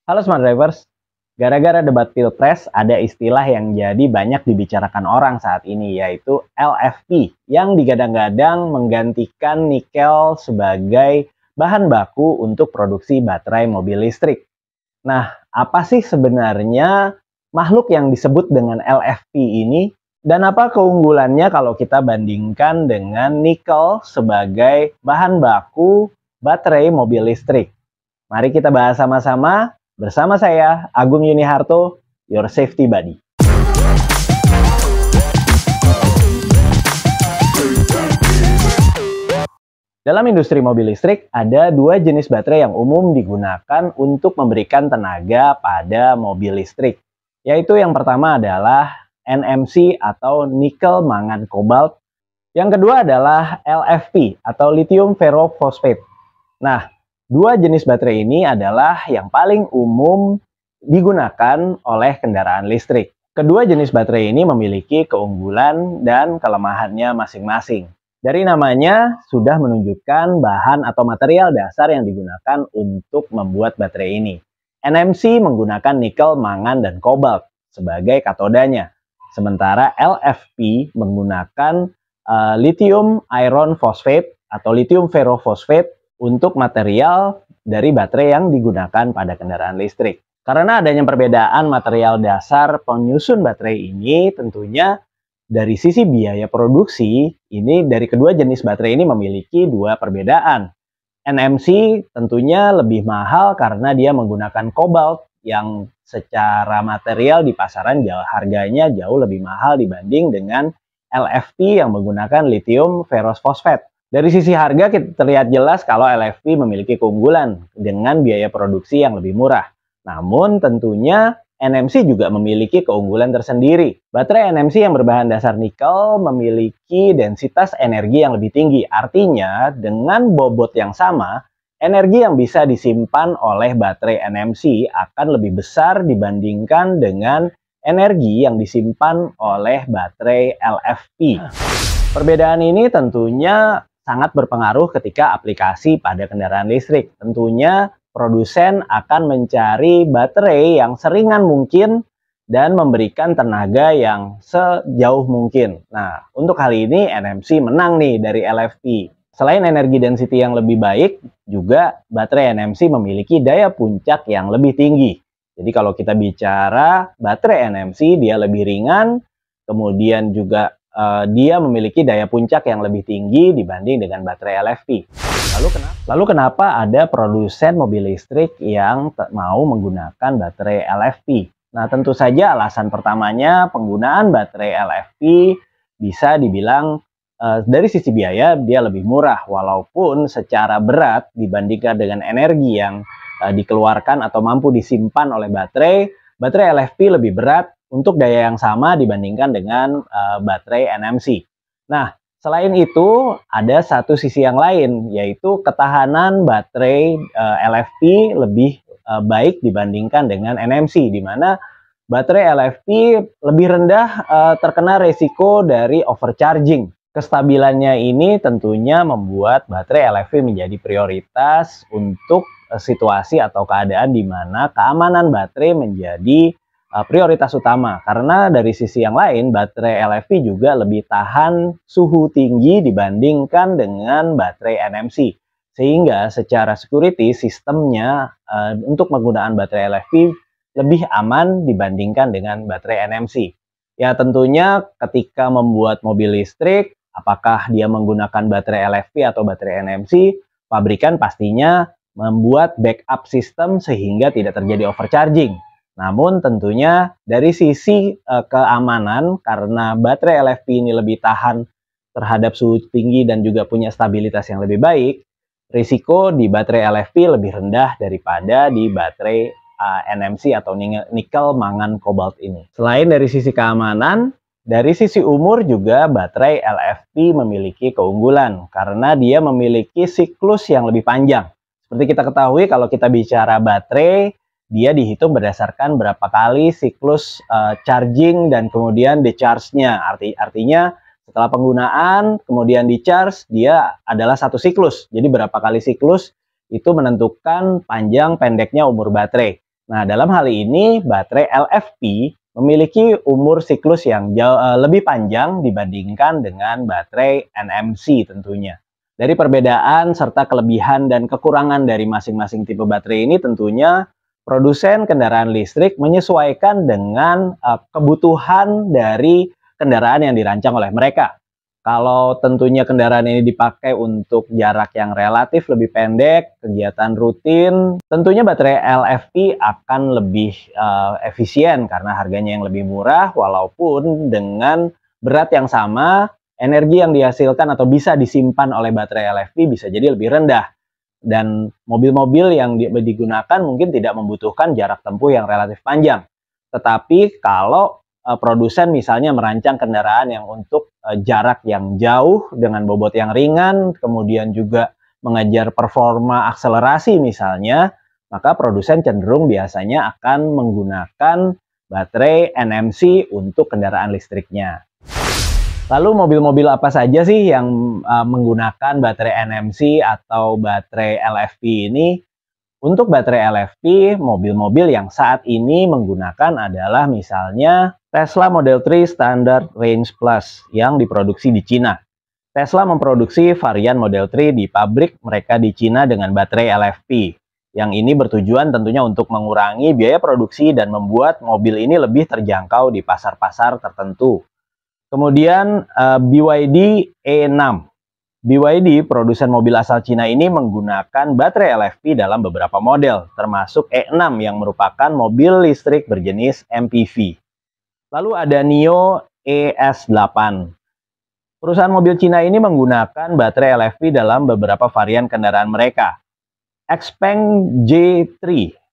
Halo Smart Drivers, gara-gara debat Pilpres ada istilah yang jadi banyak dibicarakan orang saat ini yaitu LFP yang digadang-gadang menggantikan nikel sebagai bahan baku untuk produksi baterai mobil listrik. Nah, apa sih sebenarnya makhluk yang disebut dengan LFP ini dan apa keunggulannya kalau kita bandingkan dengan nikel sebagai bahan baku baterai mobil listrik? Mari kita bahas sama-sama bersama saya, Agung Yuniharto, Your Safety Buddy. Dalam industri mobil listrik, ada dua jenis baterai yang umum digunakan untuk memberikan tenaga pada mobil listrik. Yaitu yang pertama adalah NMC atau Nickel Mangan Cobalt. Yang kedua adalah LFP atau Lithium Ferrophosphate. Nah, dua jenis baterai ini adalah yang paling umum digunakan oleh kendaraan listrik. Kedua jenis baterai ini memiliki keunggulan dan kelemahannya masing-masing. Dari namanya sudah menunjukkan bahan atau material dasar yang digunakan untuk membuat baterai ini. NMC menggunakan nikel, mangan, dan kobalt sebagai katodanya. Sementara LFP menggunakan lithium iron phosphate atau lithium ferrophosphate untuk material dari baterai yang digunakan pada kendaraan listrik. Karena adanya perbedaan material dasar penyusun baterai ini, tentunya dari sisi biaya produksi, ini dari kedua jenis baterai ini memiliki dua perbedaan. NMC tentunya lebih mahal karena dia menggunakan kobalt yang secara material di pasaran harganya jauh lebih mahal dibanding dengan LFP yang menggunakan lithium ferrophosphate. Dari sisi harga kita terlihat jelas kalau LFP memiliki keunggulan dengan biaya produksi yang lebih murah. Namun tentunya NMC juga memiliki keunggulan tersendiri. Baterai NMC yang berbahan dasar nikel memiliki densitas energi yang lebih tinggi. Artinya dengan bobot yang sama, energi yang bisa disimpan oleh baterai NMC akan lebih besar dibandingkan dengan energi yang disimpan oleh baterai LFP. Perbedaan ini tentunya sangat berpengaruh ketika aplikasi pada kendaraan listrik. Tentunya produsen akan mencari baterai yang seringan mungkin dan memberikan tenaga yang sejauh mungkin. Nah, untuk hal ini NMC menang nih dari LFP. Selain energi density yang lebih baik, juga baterai NMC memiliki daya puncak yang lebih tinggi. Jadi kalau kita bicara baterai NMC, dia lebih ringan, kemudian juga dia memiliki daya puncak yang lebih tinggi dibanding dengan baterai LFP. Lalu kenapa ada produsen mobil listrik yang mau menggunakan baterai LFP? Nah, tentu saja alasan pertamanya penggunaan baterai LFP bisa dibilang dari sisi biaya dia lebih murah, walaupun secara berat dibandingkan dengan energi yang dikeluarkan atau mampu disimpan oleh baterai LFP lebih berat untuk daya yang sama dibandingkan dengan baterai NMC. Nah, selain itu ada satu sisi yang lain, yaitu ketahanan baterai LFP lebih baik dibandingkan dengan NMC, di mana baterai LFP lebih rendah terkena resiko dari overcharging. Kestabilannya ini tentunya membuat baterai LFP menjadi prioritas untuk situasi atau keadaan di mana keamanan baterai menjadi prioritas utama, karena dari sisi yang lain baterai LFP juga lebih tahan suhu tinggi dibandingkan dengan baterai NMC, sehingga secara security sistemnya untuk penggunaan baterai LFP lebih aman dibandingkan dengan baterai NMC. Ya, tentunya ketika membuat mobil listrik, apakah dia menggunakan baterai LFP atau baterai NMC, pabrikan pastinya membuat backup sistem sehingga tidak terjadi overcharging. Namun tentunya dari sisi keamanan, karena baterai LFP ini lebih tahan terhadap suhu tinggi dan juga punya stabilitas yang lebih baik, risiko di baterai LFP lebih rendah daripada di baterai NMC atau nikel mangan kobalt ini. Selain dari sisi keamanan, dari sisi umur juga baterai LFP memiliki keunggulan karena dia memiliki siklus yang lebih panjang. Seperti kita ketahui, kalau kita bicara baterai, dia dihitung berdasarkan berapa kali siklus charging dan kemudian decharge-nya. Artinya setelah penggunaan kemudian di-charge, dia adalah satu siklus. Jadi berapa kali siklus itu menentukan panjang pendeknya umur baterai. Nah, dalam hal ini baterai LFP memiliki umur siklus yang lebih panjang dibandingkan dengan baterai NMC tentunya. Dari perbedaan serta kelebihan dan kekurangan dari masing-masing tipe baterai ini tentunya produsen kendaraan listrik menyesuaikan dengan kebutuhan dari kendaraan yang dirancang oleh mereka. Kalau tentunya kendaraan ini dipakai untuk jarak yang relatif lebih pendek, kegiatan rutin, tentunya baterai LFP akan lebih efisien karena harganya yang lebih murah, walaupun dengan berat yang sama, energi yang dihasilkan atau bisa disimpan oleh baterai LFP bisa jadi lebih rendah. Dan mobil-mobil yang digunakan mungkin tidak membutuhkan jarak tempuh yang relatif panjang. Tetapi kalau produsen misalnya merancang kendaraan yang untuk jarak yang jauh dengan bobot yang ringan, kemudian juga mengejar performa akselerasi misalnya, maka produsen cenderung biasanya akan menggunakan baterai NMC untuk kendaraan listriknya. Lalu mobil-mobil apa saja sih yang menggunakan baterai NMC atau baterai LFP ini? Untuk baterai LFP, mobil-mobil yang saat ini menggunakan adalah misalnya Tesla Model 3 Standard Range Plus yang diproduksi di Cina. Tesla memproduksi varian Model 3 di pabrik mereka di Cina dengan baterai LFP. Yang ini bertujuan tentunya untuk mengurangi biaya produksi dan membuat mobil ini lebih terjangkau di pasar-pasar tertentu. Kemudian BYD E6. BYD, produsen mobil asal Cina ini menggunakan baterai LFP dalam beberapa model, termasuk E6 yang merupakan mobil listrik berjenis MPV. Lalu ada NIO ES8. Perusahaan mobil Cina ini menggunakan baterai LFP dalam beberapa varian kendaraan mereka. XPeng J3.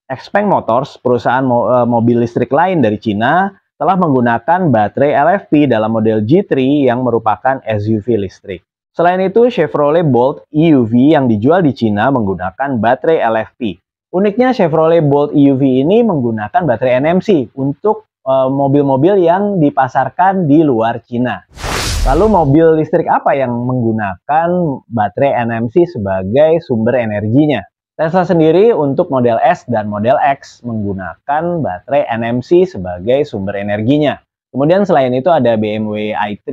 XPeng Motors, perusahaan mobil listrik lain dari Cina, telah menggunakan baterai LFP dalam model G3 yang merupakan SUV listrik. Selain itu, Chevrolet Bolt EUV yang dijual di Cina menggunakan baterai LFP. Uniknya Chevrolet Bolt EUV ini menggunakan baterai NMC untuk mobil-mobil yang dipasarkan di luar Cina. Lalu mobil listrik apa yang menggunakan baterai NMC sebagai sumber energinya? Tesla sendiri untuk model S dan model X menggunakan baterai NMC sebagai sumber energinya. Kemudian selain itu ada BMW i3,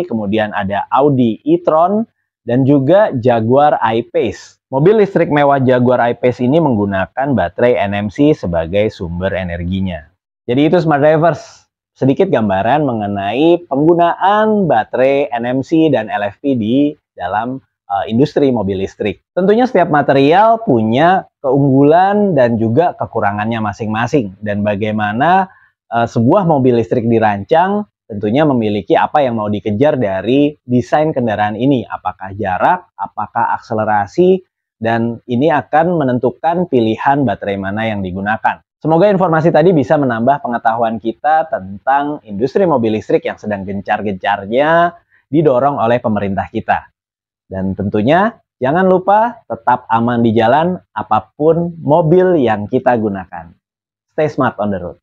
kemudian ada Audi e-tron, dan juga Jaguar I-Pace. Mobil listrik mewah Jaguar I-Pace ini menggunakan baterai NMC sebagai sumber energinya. Jadi itu Smart Drivers, sedikit gambaran mengenai penggunaan baterai NMC dan LFP di dalam industri mobil listrik. Tentunya setiap material punya keunggulan dan juga kekurangannya masing-masing. Dan bagaimana sebuah mobil listrik dirancang tentunya memiliki apa yang mau dikejar dari desain kendaraan ini. Apakah jarak, apakah akselerasi, dan ini akan menentukan pilihan baterai mana yang digunakan. Semoga informasi tadi bisa menambah pengetahuan kita tentang industri mobil listrik yang sedang gencar-gencarnya didorong oleh pemerintah kita. Dan tentunya jangan lupa tetap aman di jalan apapun mobil yang kita gunakan. Stay smart on the road.